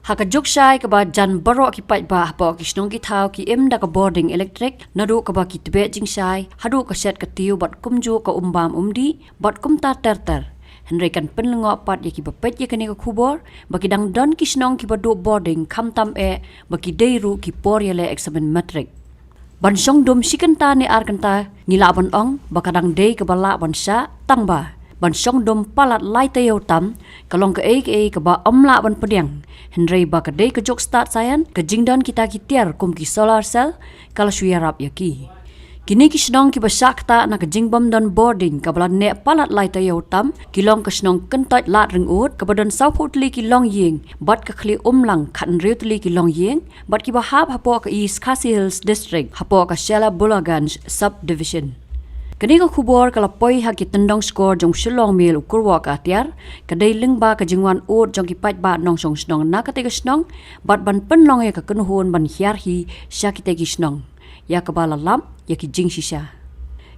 Haka jokshai ka ba jan barok ki pai ba ba ki snong ki thau ki em da ka boarding electric nadu ka ba ki tbe jing shai hadu ka set ka tiu bat kumju ka umbam umdi bat kum ta ter henry kan penlengo pat ya ki ba pet ya kani ka khubor ba ki dang don ki snong ki ba do boarding kham tam e ba ki deiru ki por ya le examen matric ban song dom sikanta ne ar kanta ngila ban ong ba kadang dei ka bala ban sha tang ba ban song dom palat lai tayo tam kalong ka ka ba omla ban pediang henry ba ka dei ka jok start sayan ka jingdan kita ki tiar kum ki solar cell kala suyarap yaki kini ki snong ki ba sakta na ka jingbam dan boarding ka bala ne palat lai tayo tam kilong ka snong kentot lat ring ut ka badan sau phutli ki long ying bat ka khli umlang khan riutli ki long ying bat ki ba hap hapo ka east Khasi Hills district hapo ka Shela Bulaganj subdivision kani ka khubor kala poi ha ki tendong score jong shilong mil ukurwa ka tiar kadai lingba ka jingwan ut jong ki pat ba nong song snong na ka te ka snong bat ban penlong ya ka kunhun ban hiar hi sha ki te ki snong ya ka bala lam ya ki jing shisha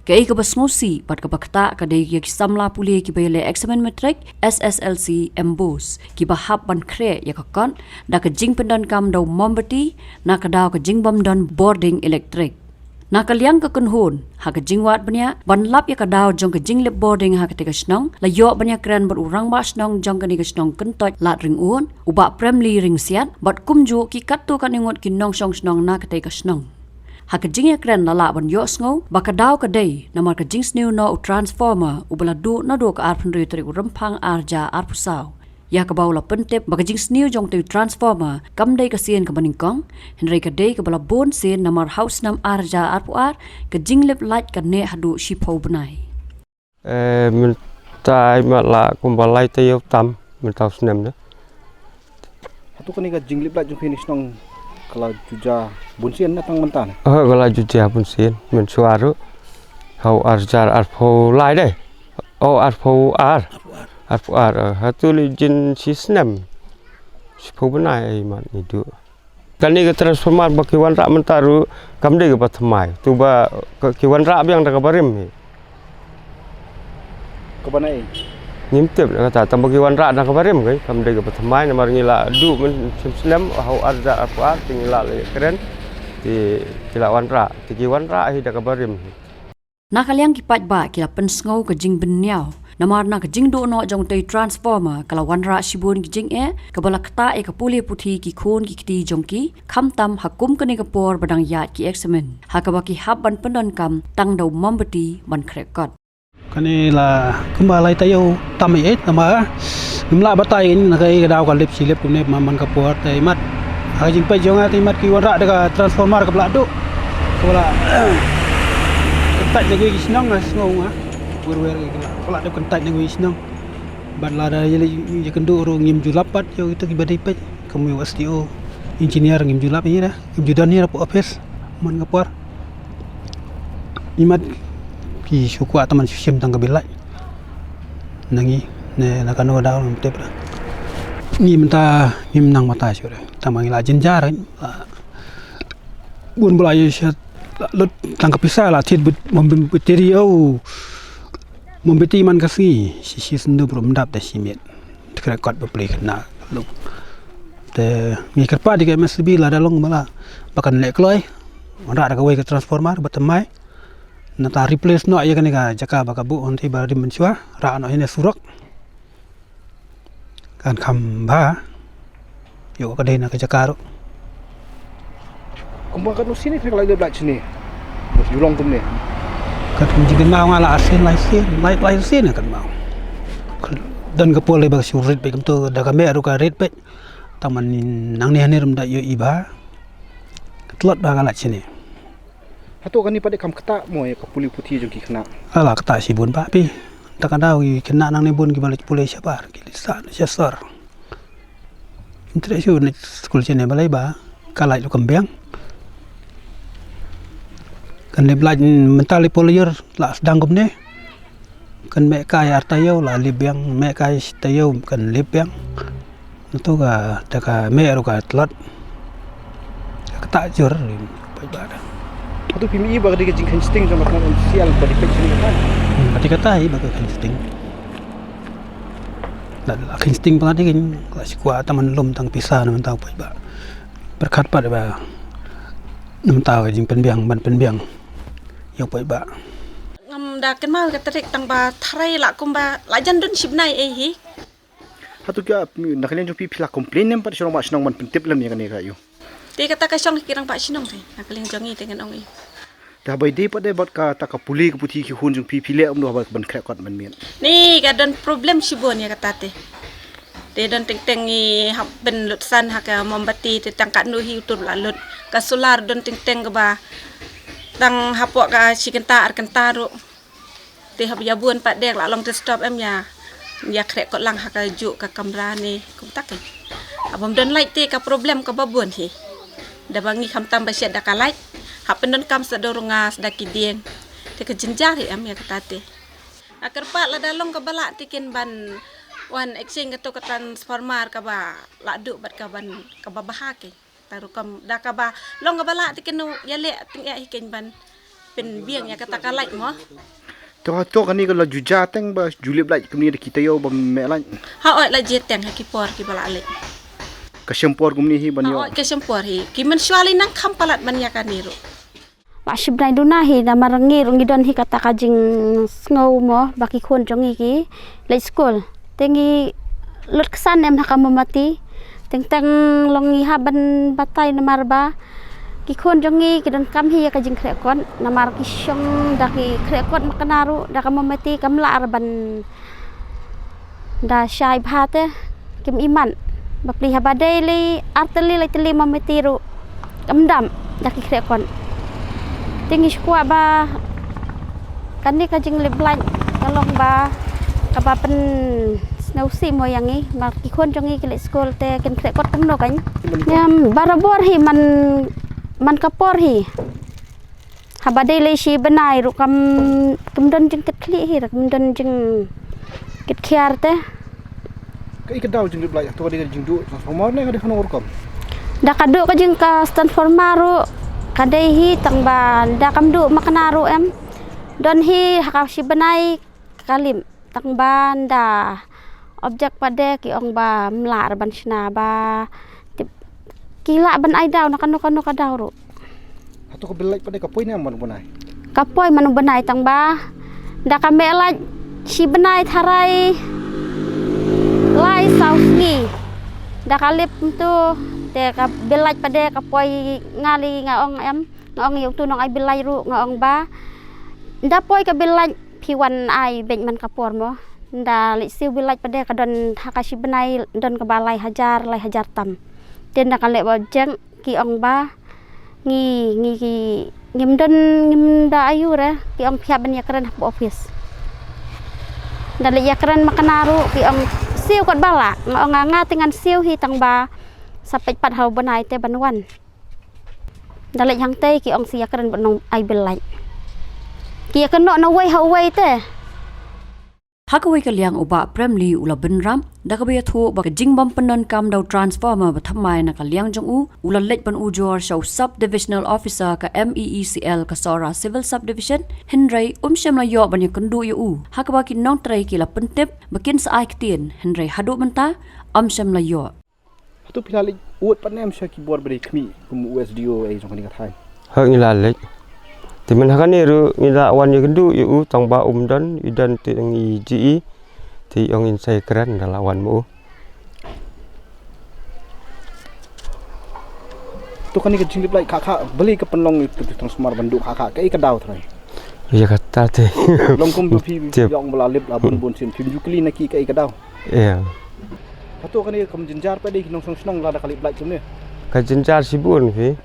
ka ka basmosi bat ka bakta ka dei ya ki samla puli ki bele examen matric SSLC embos ki ba hap ban kre ya ka kon da ka jing pendan kam do mombati na ka daw ka jingbam don boarding electric nakaliang ka kunhun ha ka jingwat banya ban lap ya ka daw jong ka jinglip boarding ha ka te ka snong la yo banya kran bar urang ba snong jong ka ni ka snong kentot lat ring un uba premli ring siat bat kumju ki kattu kan ingot ki nong song snong na ka te ka snong ha ka jing ya kran la la ban yo sngo ba ka daw ka dei namar ka jing snew no transformer ubala du na do ka ar phun ri tri rampang arja ar pusau ya ka baula pentep ba ka jing snew jong te transformer kam dei ka sien ka baning kong henry ka dei ka bala bon sien namar house nam arja ar pu ar ka jing lip light ka ne hadu shipo banai mình tai mà là cũng bảo lai tây tam mình tao xem đó. Hatu kan iga jinglip la jung finish nong kala juja bunsian na tang mentan. Kala juja bunsian mình suaru hau arjar arpo lai deh. Arpo ar. Arpo ar. Hatu li jin sistem. Shipo benai man itu. Kan ni ke transformer baki wan rak mentaru kam dei ke patmai. Tu ba ki wan rak yang dak barim. Kebanai. Nyimtep kata tambah kiwan rak dah kabarim kai kam dei ke patmai namar ngila du men sistem hau arja apa tingila keren di kilawan rak ti kiwan rak hi dah kabarim nakaliang ki pat ba kila pen sngo ka jing benyao namar na ka jing do no jong te transformer kala wan ra shibun ki jing ka bala kta ka puli puthi ki khon ki kti jong ki kham tam hakum ka ni ka por badang yat ki examen ha ka ba ki hab ban pendon kam tang do mombati ban khrekot kani la kembali tayo tamai nama imla batai ini nakai daw ka lip silip kumne man ka puat tai mat hajing pa jonga tai mat ki wara daga transformer ka bladu wala kentat negoi kisnong ngasngong wer kala do kentat negoi kisnong ban la da ye kendu ro ngim julapat yo itu ki badai pe kamu STO engineer ngim julap ini dah ngim judan ni rapo office man ka puar imat ki suku ataman sim tang kabilai nangi ne nakano daw tep ni menta ngim nang mata sure tamangi la jenjar bun bulai shat lot tang kapisa la tit mombeterio mombeti man kasi si sendu brom dap da simet rekod beplay kena lu te ngi kerpa di MSB la dalong bala bakan lek loy ora da kawai ke transformer batemai nata replace no ya kan ka jaka bakabu onti bari mensua ra no ini surak kan khamba yo ka dei na ka jaka ro Kumbang kan sini kan lagi belak sini. Bos julong tum ni. Kan jigen mau ngala asin lai sin kan mau dan ka pole bag surit be kamto da ka me ro ka red pe taman nang ni hanerum da yo iba tlot ba ngala sini. Hatu kan ni pada kam kata mo ya kapuli putih jong ki kena. Ala kata si bun pa pi takadaw kena nang ni bun ki balik pule siapa kilisa sesor interest ni school sini balai ba kalai lu kembang kan le blaj mentali polier la sedang gum ne kan me kai artayo la libyang me kai tayo kan libyang itu ka daka me ro ka tlot kata jur ba ba Hatu PMI ba ka jing insting sama kan sial ba di pek sini kan. Pati kata ai ba ka insting akhir sting pelati kan si kuat taman lum tang pisah naman tahu ba berkat pada ba naman tahu jing penbiang ban penbiang yang ba ngam da kan mau katarik tang ba tharai la kum ba la jan dun sibnai hi Hatu kya nakalian jong pipi la komplain nem pa sirong masnong man pentip lam yang kanega yo. te kata ka syong kirang pa sinong te nakaling jongi dengan ong i Dah bai de pa de bot ka ta ka puli ka puti ki hun jong pipi le am do ba ban krek kot man mien. ni ga don problem sibon ya kata te don ting ting i hab ben lutsan ha ka mombati te tang ka nu hi tur la lut ka solar don ting ting ga ba tang hapok ka sikenta ar kentaru te hab ya buan pa dek la long te stop em ya krek kot lang ha ka ju ka kamera ni kum tak abam don light te ka problem ka babun hi da bangi kham tam ba syad da ka light ha pendon kam sa doronga da ki dien te ka jinjar hi am ya kata te akar pa la dalong ka bala tikin ban wan exchange to ka transformer ka ba la du bat ka ban ka babaha ke taru kam da ka ba long ka bala tikin no yale ting ya hikin ban pen biang ya kata ka light mo To kani ka la juja teng ba julip la kemni de kita yo ba me lan. ha oi la jeteng ha ki por ki bala le Ka sempor kumni hi ban yo. ha oi ke sempor hi ki men swali nang kam palat ban ya kaniru Pak Shibnai dunahi na marangi rungi don hi kata kajing ngau mo baki khun jongi ki late school tengi lut kesan em haka memati teng teng longi haban batai na marba ki khun jongi ki don kam hi kajing krekon na mar ki syong daki krekon makanaru da kam memati kam la arban da syai bhate kim iman bapli habadai li arteli li teli memati ru kam dam daki krekon tinggi sekuat ba kan ni kajing leblan kalong ba kaba pen snowsi mo yang ni mar ki khon jongi ke school te ken krek kot tang no kan nyam barabor hi man kapor hi habade le shi benai ru kam don jing ket khli hi kam don jing ket khiar te Ka ikadaw jing lip la to ka de jing du transformer ne ka de khano urkom. da kadu kajing ka transformer ru kadai hi tang ba da kam du makanaru em don hi haka si benai kalim tang ba da objek pada ki ong ba mlar ban sna ba kila ban ai daw nakano ka daw ru Hatu ka belai pa de ka poi ne man bunai. kapoi manu benai tang ba da kamela si benai tharai lai sausni da kalip tu te ka belaj pada kapoi ngali ngaong em ngaong yung tu nong ai belaj ru ngaong ba nda poi ka belaj piwan ai ben man kapor mo nda li siu belaj pada ka don hakashi benai don ka balai hajar tam ten da kan le ba jeng ki ong ba ngi ngim da ayu re ki ong phia ban yakran hap office nda le yakran makanaru ki ong siu kot bala ngaong nga tingan siu hi tang ba sampai pat hau benai te banwan dalek hang te ki ong sia keren benong ai belai ki keno na wei hau wei te Hakawai ka liang uba premli ula benram dakabaya thu ba jingbam penon kam daw transformer ba thamai na ka liang jong u ula lech ban ujor show sub divisional officer ka MEECL ka Sora civil subdivision Henry shem la yo ban yakundu yu u hakaba ki nong trai ki la pentep bakin sa ai ktien Henry hadu menta shem la yo Hatu pilali uat pa nem sya ki bor beri kmi kum USDO ai jong kani ka thai. Hak ngila lek. Timen hakan ni ru ngila wan ye gendu yu tang ba dan idan ti ngi GE ti ong insai keren dalawan mu. Tu kani ka jing lip lai kha beli ka penlong itu transformer bandu kha ka ka daw thai. Ya kata te. Long kum pi yong bala lip la bun sin phim jukli na ki ka daw. Ya. Hatu kani kam jinjar pa de nong song la da kalip lai tum ne. Ka jinjar sibun fi.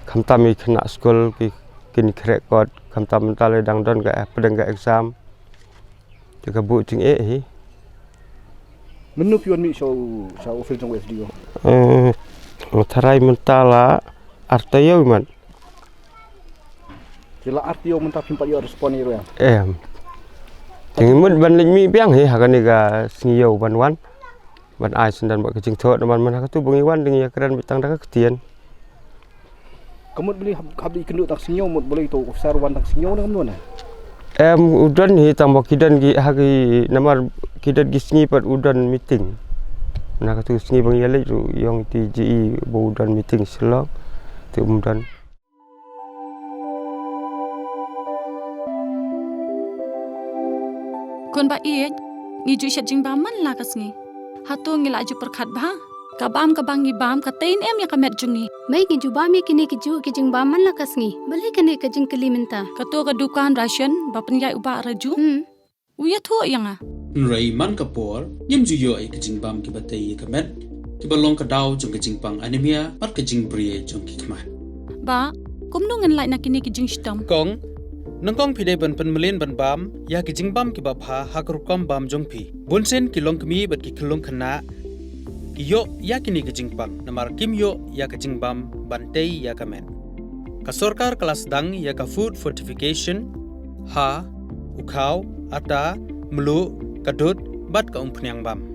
Kam tami kena skol ki kini krek kot kam tam mentale dang don ka pedang ka exam. Jika bu jing hi. Menu pion mi show office jong USDO. Tharai mentala artayo man. Jela artio menta phim pa yo respon iro ya. Jing mun ban lin mi biang hi hakan ni ka singiyo ban wan. Ban ai sendan ba kecing thot man ha tu bungi wan ding ya keren bitang da ka ketien. Kamut beli habdi kendu tak sinyo mut boleh tu officer wan tak sinyo na kamnu na. udan hi tambah kidan gi hagi namar kidan gi sngi pat udan meeting. Nah katu sngi bang yale yang ti GE bo udan meeting selok ti udan. Kon ba iet ngi ju shet jing ba man la kasngi. Hato ngi la ju perkhat ba. Kabam kabangi bam katain ya kamet jungi. Mai ki juba mi kini ki ju ki jing ba man la kasngi. Bale kene ka jing keliminta. Kato ka dukan ration ba penyai uba raju. Uya tho yang Nrai man kapor yem ju yo ai kajing bam ki batei kamet ki balong ka daw jong kajing pang anemia pat kajing brie jong ki kmat. Ba kumnu ngan lai nakini ki jing stam. Kong nangkong pide ban penmelin ban bam ya ki jing bam ki ba pha hakrukom bam jong pi. Bunsen ki long kmi bat ki khulong khana yo ya kini ke jingpang namar kim yo ya ke jingbam bantei ya kamen ka sorkar kelas dang ya ka food fortification ha ukau ata melu kadut bat ka umpnyang bam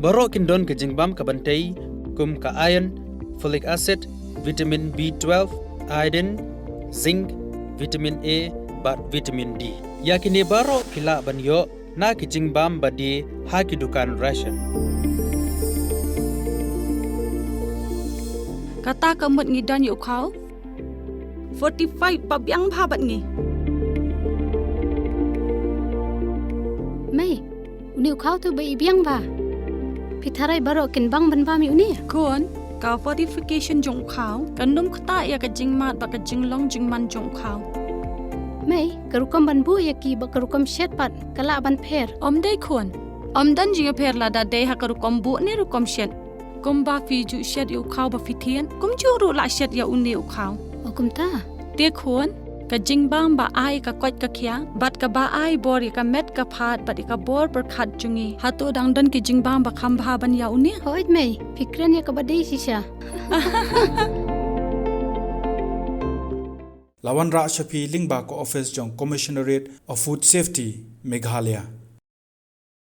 baro kindon ke jingbam ka bantei kum ka iron folic acid vitamin B12 iodine zinc vitamin A bat vitamin D ya kini baro pila ban yo na ke jingbam badi ha ki dukan ration. Kata kemut ngi dan yuk kau 45 pabyang babat ngi. Mai uni ukau tu bai biang ba. Pitharai baro kin bang ban ba mi uni. Kon ka fortification jong kau kandum kata ya ka jing mat ba ka jing long jing man jong kau. Mai karukam ban bu ya ki ba karukam shet pat kala ban pher. Om dei kon. Om dan jing pher la da dei ha karukom bu ni rukom shet. Kum ba fi ju shed yu khau ba fi thien kum ju ru la shed ya uni u khau O kum ta. te khon ka jing bang ba ai ka kwat ka khya bat ka ba ai bor ka met ka phat bat ka bor per khat jungi hato dang dan ki jing bang ba kham bha ban ya uni Hoit mai fikran ya ka badai sisha. Lawan Ra Shafi Lingba ko office jong Commissionerate of Food Safety Meghalaya.